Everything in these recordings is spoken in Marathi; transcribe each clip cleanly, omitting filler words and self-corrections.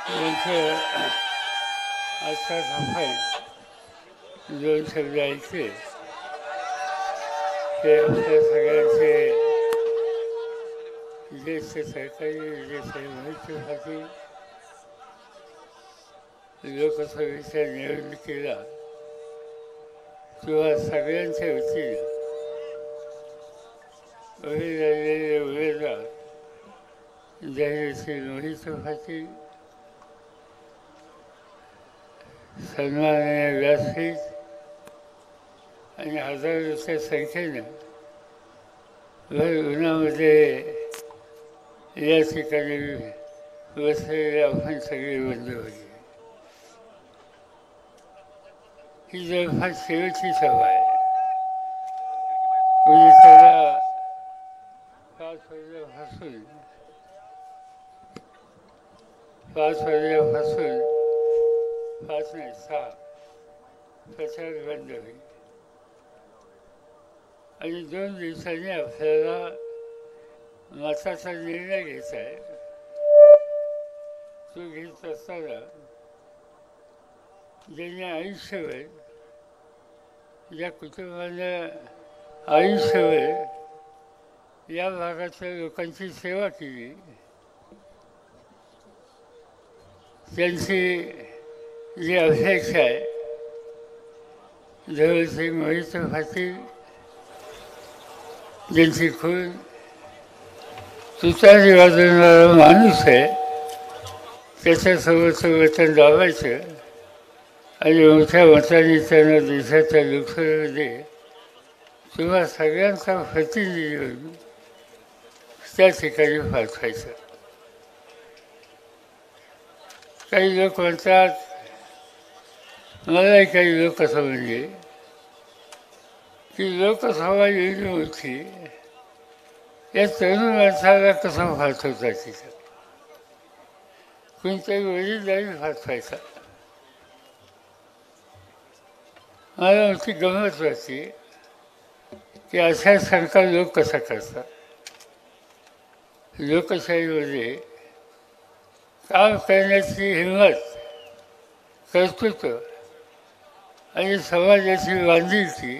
यांचं आजचा सफाई दोन शब्द ऐकले ते आपल्या सगळ्यांचे ज्येष्ठ सहकारी ज्येष्ठ माहितीसाठी लोकसभेच्या निवडणुकीला किंवा सगळ्यांच्या वतीने उभे राहिलेले उमेदवार जाहीरशी मोहित पाटील सन्माननीय व्यासपीठ आणि हजारोच्या संख्येनं भर उन्हामध्ये या ठिकाणी बसलेले आपण सगळे बंधू होते. ही जवळपास शेवटची सभा आहे. उद्याला 5 वाजल्यापासून 5 नाही 6 प्रचार बंद होईल आणि 2 दिवसांनी आपल्याला मताचा निर्णय घ्यायचा आहे. तो घेत असताना ज्यांनी आयुष्यभर ज्या कुटुंबानं आयुष्यभर या भागातल्या लोकांची सेवा केली त्यांची जी अपेक्षा आहे जवळचे मोहित पाटील ज्यांची खून तुतारी वाजवणारा माणूस आहे त्याच्यासोबत वतन दाबायचं आणि मोठ्या मताने त्यांना देशाच्या लोकसभेमध्ये किंवा सगळ्यांचा प्रतिनिधी होऊन त्या ठिकाणी पाठवायचं. काही लोक म्हणतात मलाही काही लोक असं म्हणजे की लोकसभा एवढी मोठी या तरुण माणसाला कसं पाठवतात तिथं कोणत्याही वडीलधारी पाठवायचा. मला मोठी गंमत वाटते की अशा सरकार लोक कसा करतात. लोकशाहीमध्ये काम करण्याची हिंमत कर्तृत्व आणि समाजाची बांधिलकी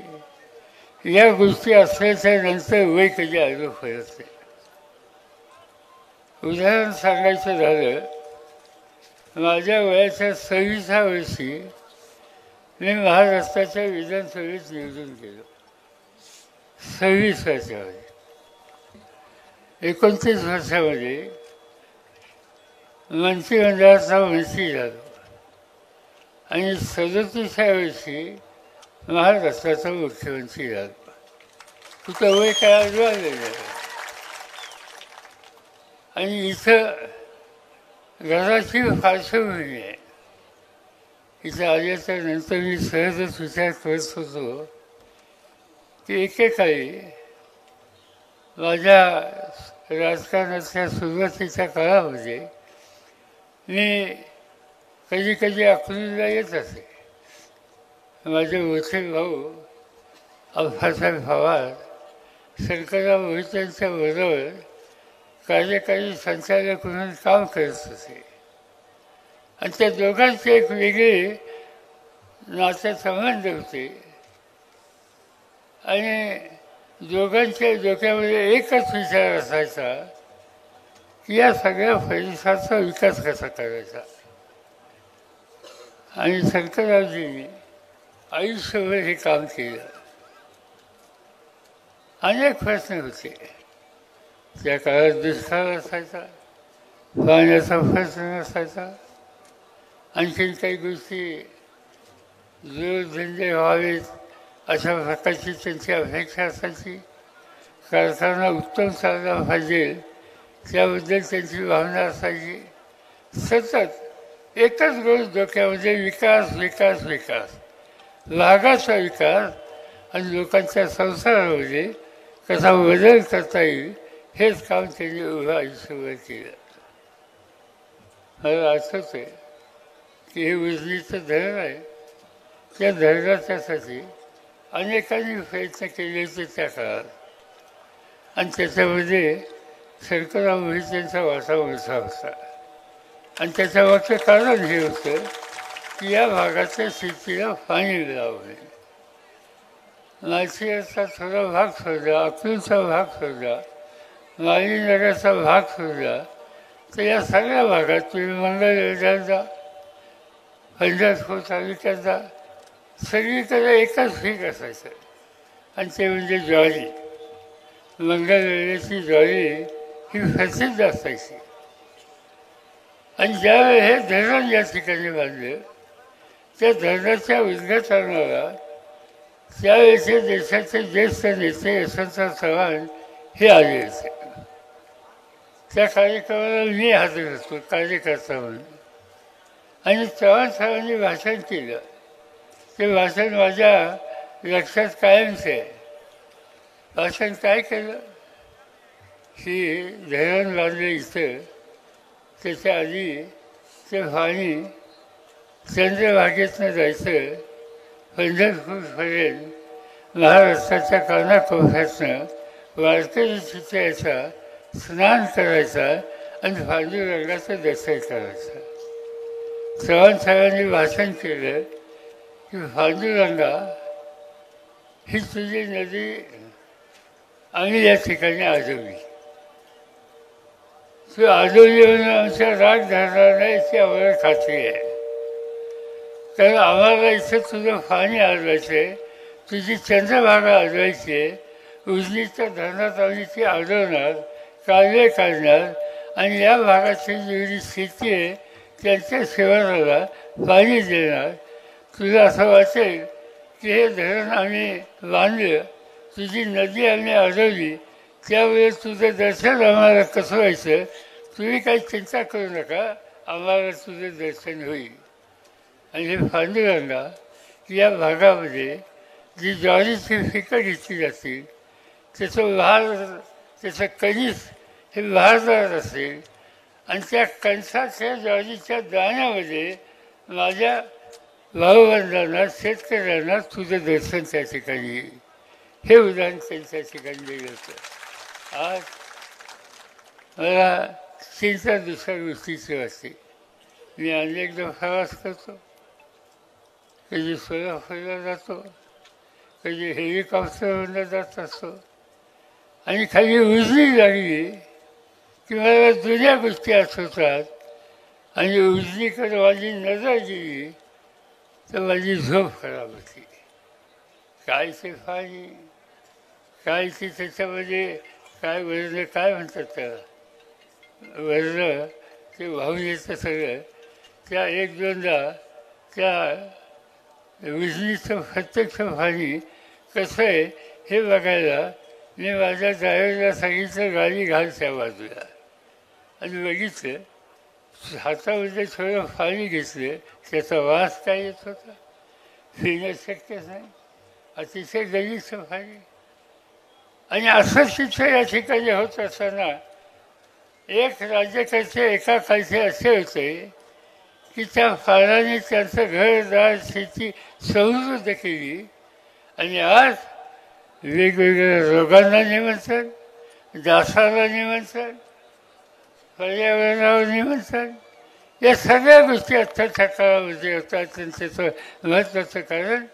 या गोष्टी असल्याच्या नंतर वय कधी आलो पडत नाही. उदाहरण सांगायचं झालं माझ्या वयाच्या 26व्या वर्षी मी महाराष्ट्राच्या विधानसभेत निवडून गेलो. 26 वर्षामध्ये 29 वर्षामध्ये मंत्रिमंडळाचा मंत्री झालो आणि 37व्या वर्षी महाराष्ट्राचा मुख्यमंत्री झालो. कुठं वय काय आलेलं आणि इथं घराची पार्श्वभूमी आहे. इथं आल्याच्या नंतर मी सहजच विचार करत होतो की एकेकाळी माझ्या राजकारणाच्या सुरुवातीच्या काळामध्ये मी कधी कधी अकलूजला येत असे. माझे मोठे भाऊ अप्पासाहेब पवार शंकरराव मोहितेंच्या बरोबर कार्यकारी संचालक म्हणून काम करत होते आणि त्या दोघांचे एक वेगळे नातेसंबंध होते आणि दोघांच्या डोक्यामध्ये एकच विचार असायचा की या सगळ्या परिसराचा विकास कसा करायचा. आणि शंकररावजींनी आयुष्यभर हे काम केलं. अनेक प्रश्न होते. त्या काळात दुष्काळ असायचा, पाण्याचा प्रश्न नसायचा, आणखीन काही गोष्टी जोडधंदे व्हावेत अशा प्रकारची त्यांची अपेक्षा असायची. कारखाना उत्तम चालला पाहिजे त्याबद्दल त्यांची भावना असायची. सतत एकच गोष्ट डोक्यामध्ये विकास विकास विकास भागाचा विकास आणि लोकांच्या संसारामध्ये कसा बदल करता येईल हेच काम त्यांनी उभं आयुष्यभर केलं. मला आठवत आहे की हे उजनीचं धरण आहे. त्या धरणाच्यासाठी अनेकांनी प्रयत्न केले होते त्या काळात आणि त्याच्यामध्ये शंकरराव मोहितेंचा वाटा मोठा होता. आणि त्याच्या मागचं कारण हे होतं की या भागाच्या शेतीला पाणी लावणे. माळशिरसचा थोडा भाग सोडला, अकलूजचा भाग सोडला, माळीनगरचा भाग सोडला, तर या सगळ्या भागात तुम्ही मंगळवेढ्याचा, पंढरपूर तालुक्याचा सगळीकडे एकच पीक असायचं आणि ते म्हणजे ज्वारी. मंगळवेढ्याची ज्वारी ही प्रसिद्ध असायची. आणि ज्यावेळी हे धरण या ठिकाणी बांधलं, त्या धरणाच्या उद्घाटनाला त्यावेळेचे देशाचे ज्येष्ठ नेते यशवंतराव चव्हाण हे आले होते. त्या कार्यक्रमाला मी हजर होतो कार्यकर्ता म्हणून. आणि चव्हाण साहेबांनी भाषण केलं. ते भाषण माझ्या लक्षात कायमचं आहे. भाषण काय केलं की धरण बांधलं इथं, त्याच्या आधी ते पाणी चंद्रभागेतनं जायचं पंढरपूरपर्यंत, महाराष्ट्राच्या कानाकोपऱ्यातनं वारकरी तिथे यायचा, स्नान करायचा आणि पांडुरंगाचं दर्शन करायचं. चव्हाण साहेबांनी भाषण केलं की पांडुरंगा ही तुझी नदी आम्ही या ठिकाणी आजवली, तू आजवली म्हणून आमच्या राग धरणार नाही याची आम्हाला खात्री आहे. कारण आम्हाला इथं तुझं पाणी आजवायचं आहे, तुझी चंद्रभागा आजवायची आहे. उजनीच्या धरणात आम्ही ती आजवणार, कालवे काढणार आणि या भागाची जेवढी शेती आहे त्यांच्या शिवाराला पाणी देणार. तुला असं वाटेल की हे धरण आम्ही बांधलं, तुझी नदी आम्ही आजवली, त्यावेळेस तुझं दर्शन आम्हाला कसं व्हायचं, तुम्ही काही चिंता करू नका, आम्हाला तुझं दर्शन होईल. आणि हे पांडुरंगा या भागामध्ये जी ज्वारीची पिकं घेतली जातील, त्याचं कणीस हे भारदार असेल आणि त्या कणसाच्या ज्वारीच्या दाण्यामध्ये माझ्या भाऊबंधांना, शेतकऱ्यांना तुझं दर्शन त्या ठिकाणी येईल. हे उदाहरण त्यांच्या ठिकाणी दिलं होतं. आज मला चिंता दुसऱ्या गोष्टीची वाटते. मी अनेकदा प्रवास करतो, कधी सोलापूरला जातो, कधी हेलिकॉप्टरवरनं जात असतो आणि खाली उजनी लागली की मला जुन्या गोष्टी आठवतात आणि उजनीकडे माझी नजर गेली तर माझी झोप खराब होती. काय ते पाणी, काय ते त्याच्यामध्ये काय वर्ण, काय म्हणतात त्याला, वर्ण ते वाहून येतं सगळं. त्या एक दोनदा त्या उजनीचं प्रत्यक्ष पाणी कसं आहे हे बघायला मी माझ्या ड्रायव्हरला सांगितलं गाडी घाल त्या बाजूला, आणि बघितलं हातामध्ये थोडं पाणी घेतलं, त्याचा वास काय येत होता, पिणं शक्यच नाही, अतिशय गलिच्छ पाणी. आणि असं तिथे या ठिकाणी होत असताना एक राज्यकर्ते एका काळचे असे होते की त्या पाण्याने त्यांचं घरदार शेती समृद्ध केली. आणि आज वेगवेगळ्या रोगांना निमंत्रण, डासाला निमंत्रण, पर्यावरणावर निमंत्रण, या सगळ्या गोष्टी आत्ताच्या काळामध्ये होतात. त्याचं महत्त्वाचं कारण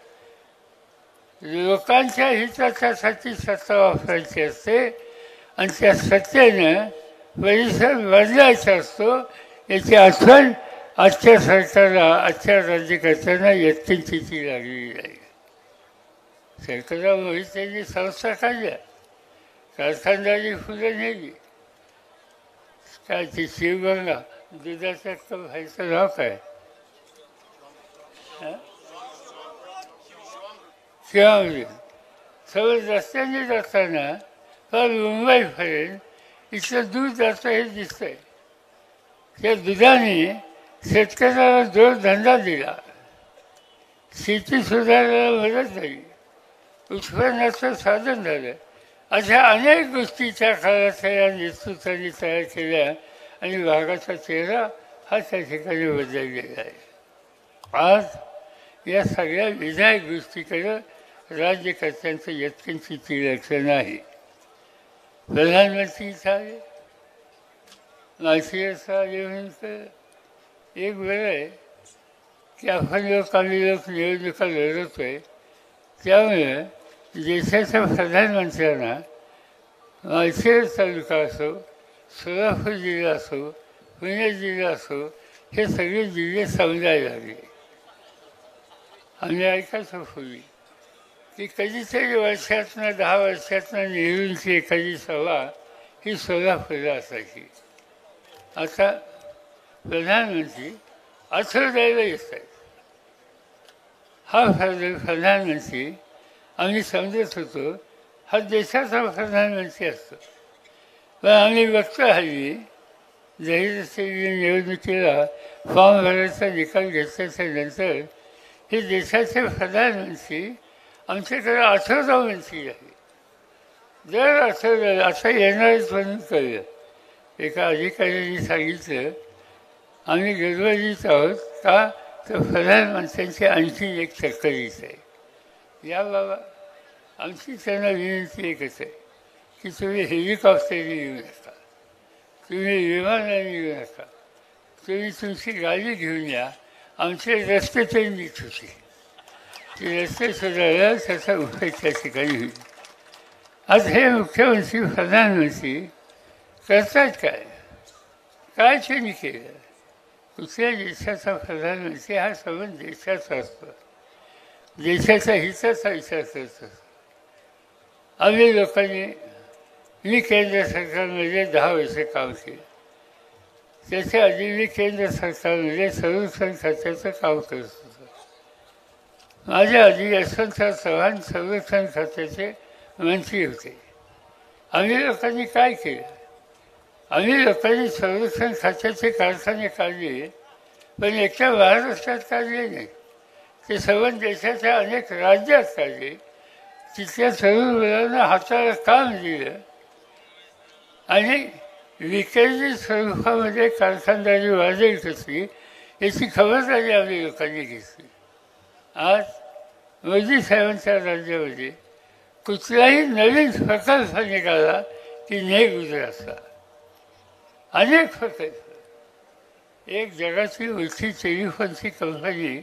लोकांच्या हिताच्यासाठी सत्ता वापरायची असते आणि त्या सत्तेनं परिसर बदलायचा असतो. याची आठवण आजच्या सरकारला, आजच्या राज्यकर्त्यांना यत्किंचित लागलेली आहे. सरकारला मोहित्यांनी संस्था काढल्या, कारखानदारी फुलं नेली, काय ती शिवगंगा दुधाचं कप व्हायचं नाव काय, शिवामृत, सगळं रस्त्याने जाताना फार मुंबईपर्यंत इथलं दूध जातं हे दिसतंय. त्या दुधाने शेतकऱ्याला जोडधंदा दिला, शेती सुधारायला मदत झाली, उत्पन्नाचं साधन झालं. अशा अनेक गोष्टी त्या काळात या नेतृत्वाने तयार केल्या आणि भागाचा चेहरा हा त्या ठिकाणी बदललेला आहे. आज या सगळ्या विधायक गोष्टीकडं राज्यकर्त्यांचं यत्किंचित लक्ष नाही. प्रधानमंत्री झाले, माळशिरसचा येऊन एक वेळ आहे की आपण लोक आम्ही लोक निवडणुका लढवतोय, त्यामुळे देशाच्या प्रधानमंत्र्यांना माळशिरस तालुका असो, सोलापूर जिल्हा असो, पुणे जिल्हा असो, हे सगळे जिल्हे समजायला लागले. आम्ही ऐकायचो पूर्वी की कधीतरी वर्षातनं 10 वर्षातनं नेहरूंची एखादी सभा ही सोलापूरला असायची. आता प्रधानमंत्री आठवड्याला येत आहेत. हा प्रधानमंत्री आम्ही समजत होतो हा देशाचा प्रधानमंत्री असतो, पण आम्ही बघतो हल्ली जरी निवडणुकीला फॉर्म भरायचा निकाल घेतल्याच्या नंतर हे देशाचे प्रधानमंत्री आमच्याकडे आठवडा मंत्री आहे. दर आठवड्याला आता येणारच म्हणून कळलं. एका अधिकाऱ्यांनी सांगितलं आम्ही गडबडीत आहोत का, तर प्रधानमंत्र्यांची आणखी एक तक्रारीच आहे. या बाबा, आमची त्यांना विनंती एकच आहे की तुम्ही हेलिकॉप्टरने येऊ नका, तुम्ही विमानाने येऊ नका, तुम्ही तुमची गाडी घेऊन या. आमचे रस्ते तरी नीट होते, ते रस्ते सुधारला त्याचा उपयोग त्या ठिकाणी होईल. आज हे मुख्यमंत्री प्रधानमंत्री करतात काय, काय त्यांनी केलं? कुठल्या देशाचा प्रधानमंत्री हा संबंध देशाचा असतो, देशाच्या हिताचा विचार करत असतो. आम्ही लोकांनी, मी केंद्र सरकारमध्ये 10 वर्ष काम केलं, त्याच्या आधी मी केंद्र सरकारमध्ये संरक्षण खात्याचं काम करत होतो. माझ्या आधी यशवंतराव चव्हाण संरक्षण खात्याचे मंत्री होते. आम्ही लोकांनी काय केलं? आम्ही लोकांनी संरक्षण खात्याचे कारखाने काढले, पण एकट्या महाराष्ट्रात काढले नाही, ते संबंध देशाच्या अनेक राज्यात काढले. तिथल्या तरुण मुलांना हाताला काम दिलं आणि विकेंद्रित स्वरूपामध्ये कारखानदारी वाढेल कशी याची खबरदारी आम्ही लोकांनी घेतली. आज मोदी साहेबांच्या राज्यामध्ये कुठलाही नवीन प्रकल्प निघाला की नाही गुजरातला. अनेक प्रकल्प. एक जगाची मोठी टेलिफोनची कंपनी,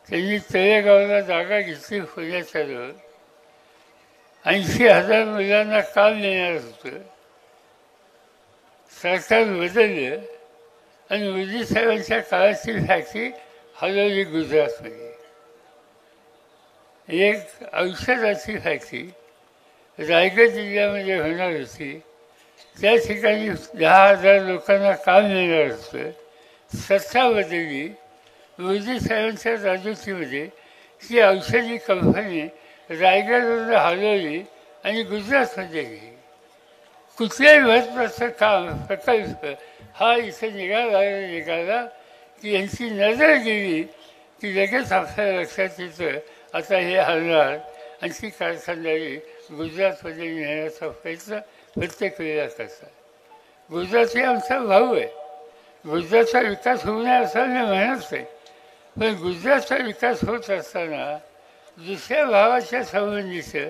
त्यांनी तळेगावला जागा घेतली पुण्याच्या जवळ. 80,000 मुलांना काम मिळणार होतं. सरकार बदललं आणि मोदी साहेबांच्या काळाची फॅक्टरी हलवली गुजरातमध्ये. एक औषधाची फॅक्टरी रायगड जिल्ह्यामध्ये होणार होती, त्या ठिकाणी 10,000 लोकांना काम मिळणार होतं. सत्ता बदलली. मोदी साहेबांच्या राजवटीमध्ये ती औषधी कंपनी रायगडवरून हलवली आणि गुजरातमध्ये गेली. कुठल्याही महत्त्वाचं काम प्रकल्प हा इथे निघाला की यांची नजर गेली की लगेच आपल्या लक्षात येतं आता हे हलणार आणि ती कारखानदारी गुजरातमध्ये नेण्याचा प्रयत्न प्रत्येक वेळेला करतात. गुजरात हे आमचा भाऊ आहे. गुजरातचा विकास होऊ नये असं मी म्हणत नाही, पण गुजरातचा विकास होत असताना दुसऱ्या भावाच्या संबंधीचं,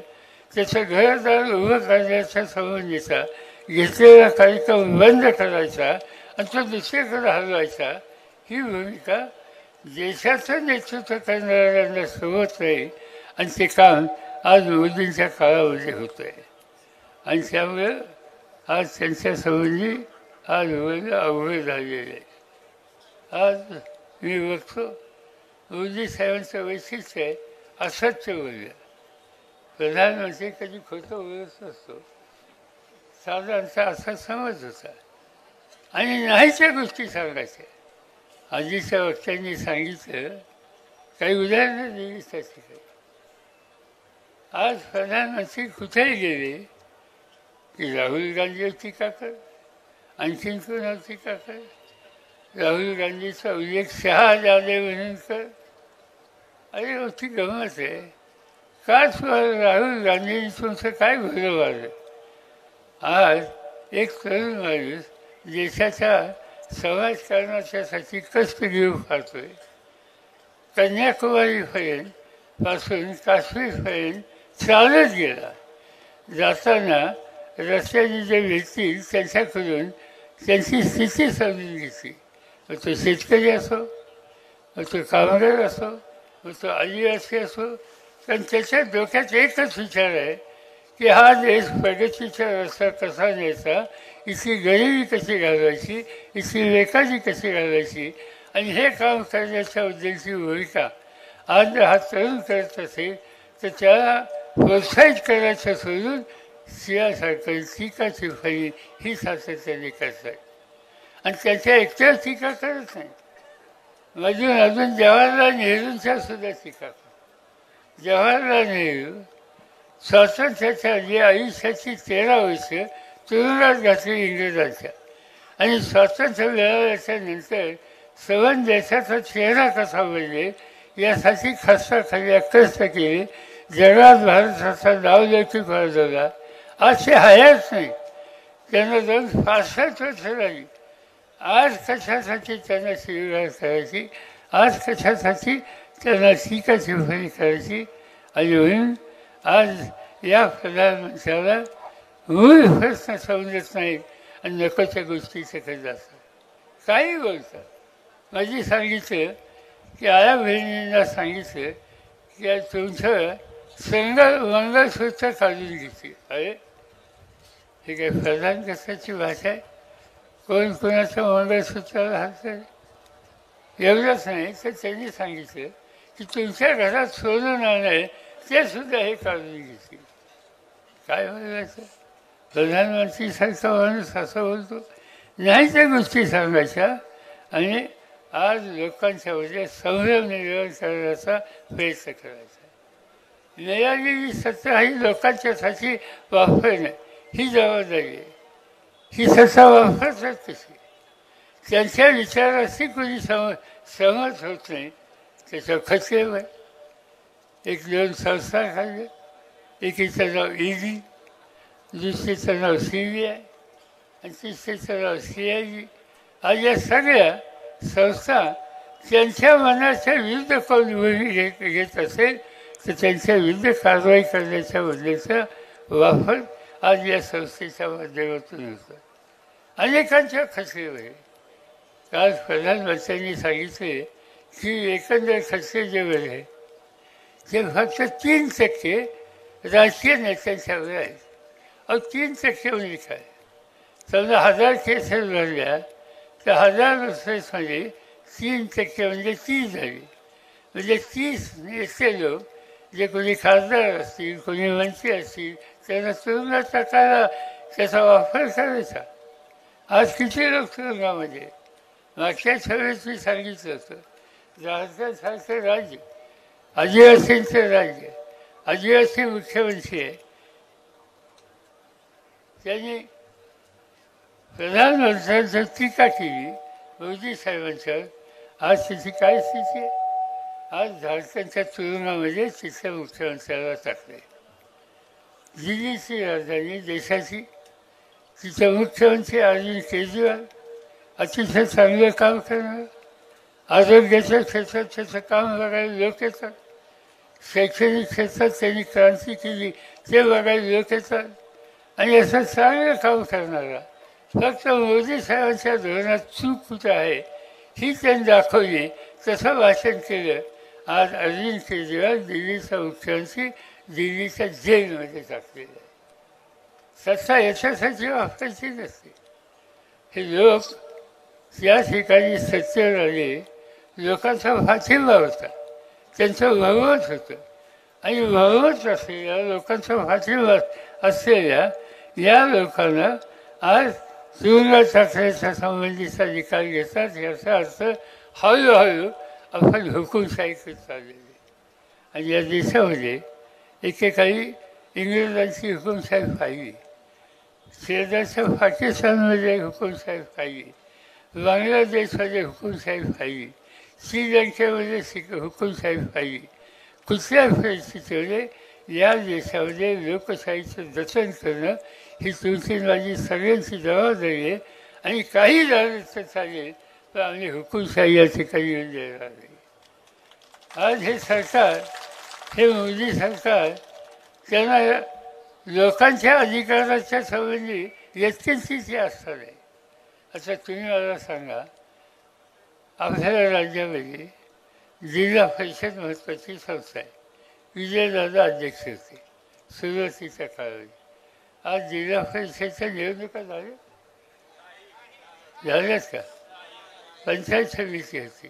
त्याचं घरदार उभं करण्याच्या संबंधीचा घेतलेला कार्यक्रम बंद करायचा आणि तो दुसरीकडे हलवायचा, ही भूमिका देशाचं नेतृत्व करणाऱ्यांना सोबत नाही. आणि ते काम आज मोदींच्या काळामध्ये होतं आहे. आणि त्यामुळे आज त्यांच्या संबंधी आज बोलणं अवघड झालेलं आहे. आज मी बघतो मोदी साहेबांचं वैशिष्ट्य आहे असत्य बोलणं. प्रधानमंत्री कधी खोटं बोलत नसतो, साधारणतः असा समज होता. आणि नाहीच्या गोष्टी सांगायच्या. आधीच्या वक्त्यांनी सांगितलं, काही उदाहरणं दिली त्या ठिकाणी. आज प्रधानमंत्री कुठेही गेले की राहुल गांधीवर टीका कर, आणखीन कोणावर टीका कर, राहुल गांधीचा उल्लेख शहा जादे म्हणून कर. अरे मोठी गंमत आहे. का राहुल गांधींनी तुमचं काय भलं मारलं? आज एक तरुण माणूस देशाच्या समाजकारणाच्यासाठी कष्ट घेऊ पाहतोय. कन्याकुमारीपर्यंत पासून काश्मीरपर्यंत चालत गेला. जाताना रस्त्याने जे भेटतील त्यांच्याकडून त्यांची स्थिती समजून घेतली. मग तो शेतकरी असो, मग तो कामगार असो, मग तो आदिवासी असो, पण त्याच्या डोक्यात एकच विचार आहे की हा देश प्रगतीचा रस्ता कसा न्यायचा, इथली गरिबी कशी घालवायची, इथली बेकारी कशी घालवायची, आणि हे काम करण्याच्या उद्देशाची भूमिका आज हा तरुण करत असेल तर त्याला प्रोत्साहित करायचं सोडून सिंहासारखं टीकाची फळी ही सातत्याने करतात आणि त्याच्या एकट्याच टीका करत नाही. अजून जवाहरलाल नेहरूंच्या सुद्धा टीका करतात. जवाहरलाल नेहरू स्वातंत्र्याच्या जे आयुष्याची 13 वर्ष तुरुंगात घातली इंग्रजांच्या, आणि स्वातंत्र्य मिळाल्याच्या नंतर सवन देशाचा चेहरा कसा बदलेल यासाठी खस्ताखाली कष्ट केले, जगात भारताचा नावलौकिक वाढवला. आज ते हयाच नाही, त्यांना जाऊन 65 वर्ष झाली. आज कशासाठी त्यांना शिवीगाळ करायची, आज कशासाठी त्यांना टीकाची फळी करायची. आणि म्हणून आज या प्रधानमंत्र्याला मूळ प्रश्न समजत नाहीत आणि नकोच्या गोष्टी करत असतात, काही बोलतात. माझी सांगितलं की आया बहिणींना सांगितलं की तुमचं मंगळसूत्र काढून घेते. अरे हे काय प्रधान कशाची भाषा आहे? कोण कोणाचं मंगळसूत्राला हात करे? एवढंच नाही तर त्यांनी सांगितलं की तुमच्या घरात सोनं नाणं आहे ते सुद्धा हे काढून घेतील. काय बोलायचं? प्रधानमंत्रीसारखा माणूस असं बोलतो? नाही त्या गोष्टी सांगायच्या आणि आज लोकांच्या मध्ये संभ्रम निर्माण करण्याचा प्रयत्न करायचा. मिळालेली सत्ता ही लोकांच्यासाठी वापरणं ही जबाबदारी आहे. ही सत्ता वापरतात कशी? त्यांच्या विचाराशी कोणी सहमत होत नाही त्याच्या खचलेलं आहे. 1-2 संस्था काढल्या, एकीचं नाव ईडी, दुसरीचं नाव CBI आणि तिसरीचं नाव CID. आज या सगळ्या संस्था त्यांच्या मनाच्या विरुद्ध कोण भूमिका घेत असेल तर त्यांच्या विरुद्ध कारवाई करण्याच्या बदलेचा वापर आज या संस्थेच्या माध्यमातून होतो. अनेकांच्या खचलेवर आहे. आज प्रधानमंत्र्यांनी सांगितले की एकंदर खचले जे वेळ आहे ते फक्त 3% राजकीय नेत्यांच्यावर आहेत. अहो 3% म्हणजे काय? समजा 1000 केसेस भरल्या तर 1000 केसेसमध्ये 3% म्हणजे 30 झाली. म्हणजे 30 नेते लोक जे कोणी खासदार असतील, कोणी मंत्री असतील, त्यांना तुरुंगात टाकायला त्याचा वापर करायचा. आज किती लोक तुरुंगामध्ये? मागच्या सभेत मी सांगितलं होतं, झारखंडसारखं राज्य, आदिवासींचं राज्य, आदिवासी मुख्यमंत्री आहे, त्यांनी प्रधानमंत्र्यांची टीका केली मोदी साहेबांच्यावर. आज तिची काय स्थिती आहे? आज झारखंडच्या तुरुंगामध्ये तिथल्या मुख्यमंत्र्याला टाकले. दिल्लीची राजधानी देशाची, तिचा मुख्यमंत्री अरविंद केजरीवाल अतिशय चांगलं काम करणार. आरोग्याच्या क्षेत्रात त्याचं काम बघायला लोक येतात. शैक्षणिक क्षेत्रात त्यांनी क्रांती केली ते बघायला लोक येतात. आणि असं चांगलं काम करणारा फक्त मोदी साहेबांच्या धोरणात चूक कुठं आहे ही त्यांनी दाखवली, तसं भाषण केलं. आज अरविंद केजरीवाल दिल्लीचा मुख्यमंत्री दिल्लीच्या जेलमध्ये टाकलेला आहे. सत्ता याच्यासाठी वापरायची नसते. हे लोक या ठिकाणी सत्तेवर आले, लोकांचा पाठिंबा होता, त्यांचं भगवत होतं. आणि भगवत असलेल्या लोकांचा पाठिंबा असलेल्या या लोकांना आज तुरुंगात टाकण्याच्या संबंधीचा निकाल घेतात. याचा अर्थ हळूहळू आपण हुकुमशाही करत चाललेली. आणि या देशामध्ये एकेकाळी इंग्रजांची हुकुमशाही पाहिली, शेजारच्या पाकिस्तानमध्ये हुकुमशाही पाहिली, बांगलादेशमध्ये हुकुमशाही पाहिली, श्रीलंकेमध्ये हुकुमशाही पाहिली. कुठल्या परिस्थितीमध्ये या देशामध्ये लोकशाहीचं जतन करणं ही तुमची माझी सगळ्यांची जबाबदारी आहे. आणि काही झालं तर चालेल, पण आम्ही हुकुमशाही या ठिकाणी येऊन देणार नाही. आज हे सरकार, हे मोदी सरकार, त्यांना लोकांच्या अधिकाराच्या संबंधी व्यक्तींची ती आस्था नाही. आता तुम्ही मला सांगा, आपल्या राज्यामध्ये जिल्हा परिषद महत्त्वाची संस्था आहे. विजयदादा अध्यक्ष होते सुरुवातीच्या काळामध्ये. आज जिल्हा परिषदच्या निवडणुका झाल्याच का? पंचायत समिती होती,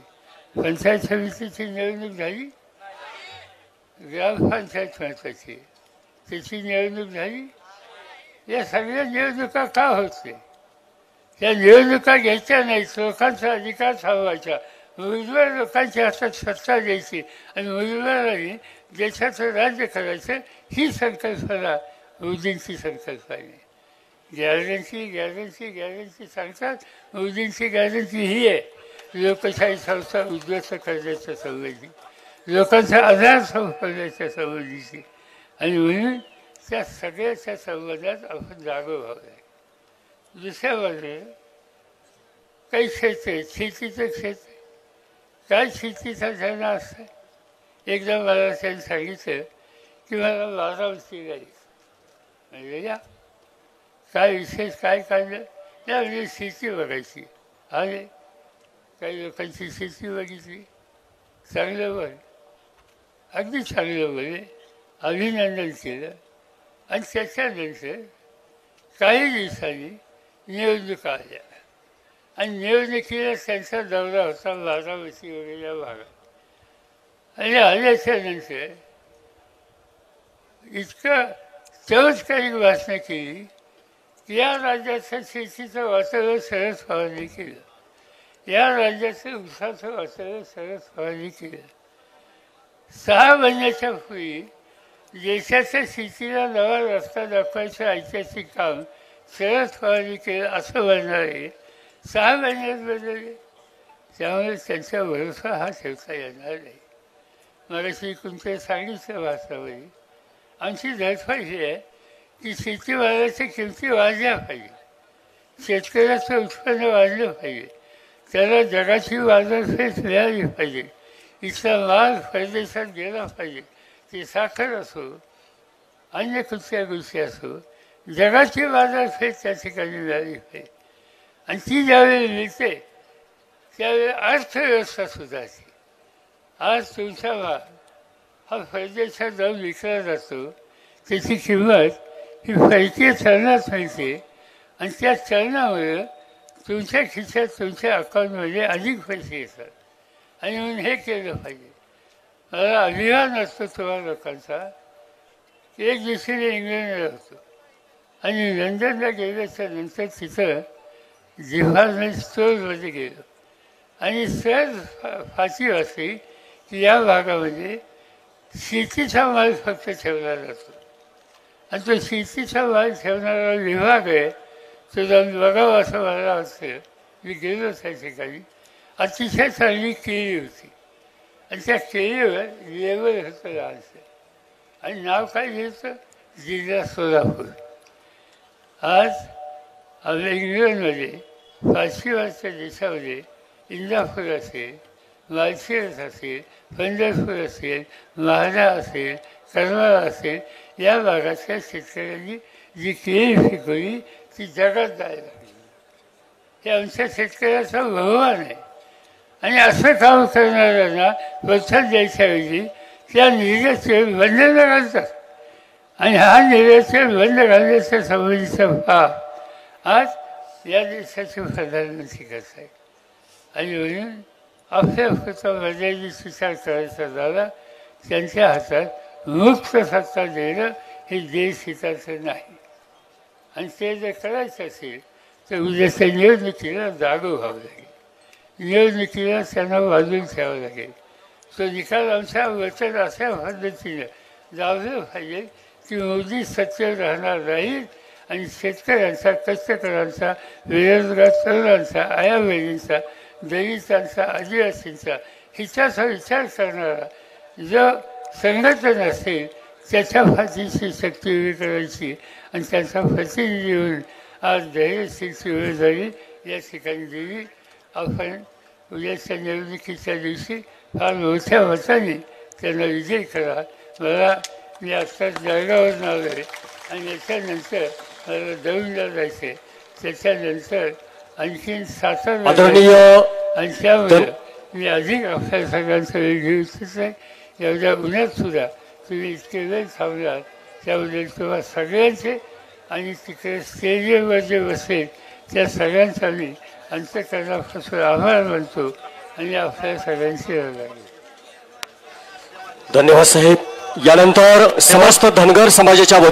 पंचायत समितीची निवडणूक झाली. ग्रामपंचायत महत्त्वाची, त्याची निवडणूक झाली. या सगळ्या निवडणुका का होत नाही? त्या निवडणुका घ्यायच्या नाहीत, लोकांचा अधिकार थांबवायचा, मुलीवर लोकांच्या हातात सत्ता द्यायची आणि मुलीवरांनी देशाचं राज्य करायचं, ही संकल्पना मोदींची संकल्पना आहे. गॅरंटी गॅरंटी गॅरंटी सांगतात. मोदींची गॅरंटी ही आहे, लोकशाही संस्था उद्ध्वस्त करण्याच्या संबंधी, लोकांचा आधार संपवण्याच्या संबंधीची. आणि म्हणून त्या सगळ्याच्या संबंधात आपण जागो व्हावं लागेल. दुसऱ्या बाजूने काही क्षेत्र आहेत, शेतीचं क्षेत्र. काय शेतीचा धरणा असतं? एकदा मला त्यांनी सांगितलं की मला 12 वर्षी गाडी म्हणजे या काय विशेष काय काढलं या म्हणजे शेती बघायची. आणि काही लोकांची शेती बघितली, चांगलं बघ, अगदी चांगलं बघे, अभिनंदन केलं. आणि त्याच्यानंतर काही दिवसांनी निवडणुका आल्या आणि निवडणुकीला त्यांचा दौरा होता बारामती वगैरे या भागात. आणि आल्याच्या नंतर इतकं चमत्कारिक भाषणं केली की या राज्याचं शेतीचं वातावरण शरद पवारांनी केलं, या राज्याचं ऊसाचं वातावरण शरद पवारांनी केलं. 6 महिन्याच्या पूर्वी देशाच्या शेतीला नवा रस्ता दाखवायचं ऐतिहासिक काम शरद पवारांनी केलं असं म्हणणारे 6 महिन्यात बदलले. त्यामुळे त्यांचा भरोसा हा ठेवता येणार नाही. मगाशी कोणत्या सांगितलं भाषणामध्ये आमची धडपड ही आहे की शेतीमालाच्या किमती वाढल्या पाहिजे, शेतकऱ्याचं उत्पन्न वाढलं पाहिजे, त्याला जगाची बाजारपेठ मिळाली पाहिजे, इथला माल परदेशात गेला पाहिजे. ती साखर असो, अन्य कुठल्या गोष्टी असो, जगाची बाजारपेठ त्या ठिकाणी मिळाली पाहिजे. आणि ती ज्यावेळी मिळते त्यावेळी अर्थव्यवस्था सुधारते. आज तुमचा माल हा परदेशात जाऊन विकला जातो, त्याची किंमत ही परकीय चलनात मिळते आणि त्या चलनामुळे तुमच्या खिशात तुमच्या अकाउंटमध्ये अधिक पैसे येतात. आणि म्हणून हे केलं पाहिजे. मला अभिमान असतो तुम्हाला लोकांचा. एक दिवशी मी इंग्लंडला होतो आणि लंडनला गेल्याच्या नंतर तिथं डिपार्टमेंट स्टोअरमध्ये गेलो आणि सहज फाशी वाचली की या भागामध्ये शेतीचा माल फक्त ठेवला जातो आणि तो शेतीचा माल ठेवणारा विभाग आहे तो जाऊन बघावा असं मला वाटतं. मी गेलो त्या ठिकाणी. अतिशय चांगली केळी होती आणि त्या केळीवर लेबल होतं लहानसं आणि नाव काय घ्यायचं, जिल्हा सोलापूर. आज आपल्या इंग्लंडमध्ये पाश्चिमात्य देशामध्ये इंदापूर असेल, माळशिरस असेल, पंढरपूर असेल, म्हाडा असेल, करमाळा असेल, या भागातल्या शेतकऱ्यांनी जी केळी पिकवली ती जगात जायला लागली. हे आमच्या शेतकऱ्याचा बहुमान आहे. आणि असं काम करणाऱ्यांना प्रोत्साहन द्यायच्याऐवजी त्या निर्यातीवर बंधनं घालतात. आणि हा निर्यातीवर बंद घालण्याच्या संबंधीचा भाग आज या देशाचे प्रधानमंत्री करत आहेत. आणि म्हणून आपल्या पुरता मर्यादित विचार करायचा झाला, त्यांच्या हातात मुक्त सत्ता देणं हे देश हिताचं नाही. आणि ते जर करायचं असेल तर उद्याच्या निवडणुकीला जागो व्हावं लागेल, निवडणुकीला त्यांना बाजून ठेवावं लागेल. तो निकाल आमच्या वचन अशा पद्धतीनं लावलं पाहिजे की मोदी सत्तेवर राहणार नाहीत आणि शेतकऱ्यांचा, कष्टकऱ्यांचा, बेरोजगार तरुणांचा, आया बहिणींचा, दलितांचा, आदिवासींचा हिच्याचा विचार करणारा जो संघटन असेल त्याच्या पाठीची शक्ती उभी करायची आणि त्यांचा प्रतिनिधी होऊन आज धैर्यशील जिम्मेदारी या ठिकाणी दिली. आपण उद्याच्या निवडणुकीच्या दिवशी फार मोठ्या मताने त्यांना विजय करा. मी आत्ताच जळगावरून आलो आहे आणि याच्यानंतर मला दौंडला जायचं आहे, त्याच्यानंतर आणखीन सातारा आणि त्यामुळे मी अधिक आपल्या सगळ्यांचा वेळ घेऊ इच्छित नाही. एवढ्या उन्हात सुद्धा तुम्ही इतके वेळ थांबलात त्याबद्दल तुम्हाला सगळ्यांचे आणि तिकडे स्टेजवर जे बसेल त्या सगळ्यांचा मी अंतःकरणापासून आभार मानतो आणि आपल्या सगळ्यांची रजा घेतो. धन्यवाद साहेब. यानंतर समस्त धनगर समाजाच्या वतीने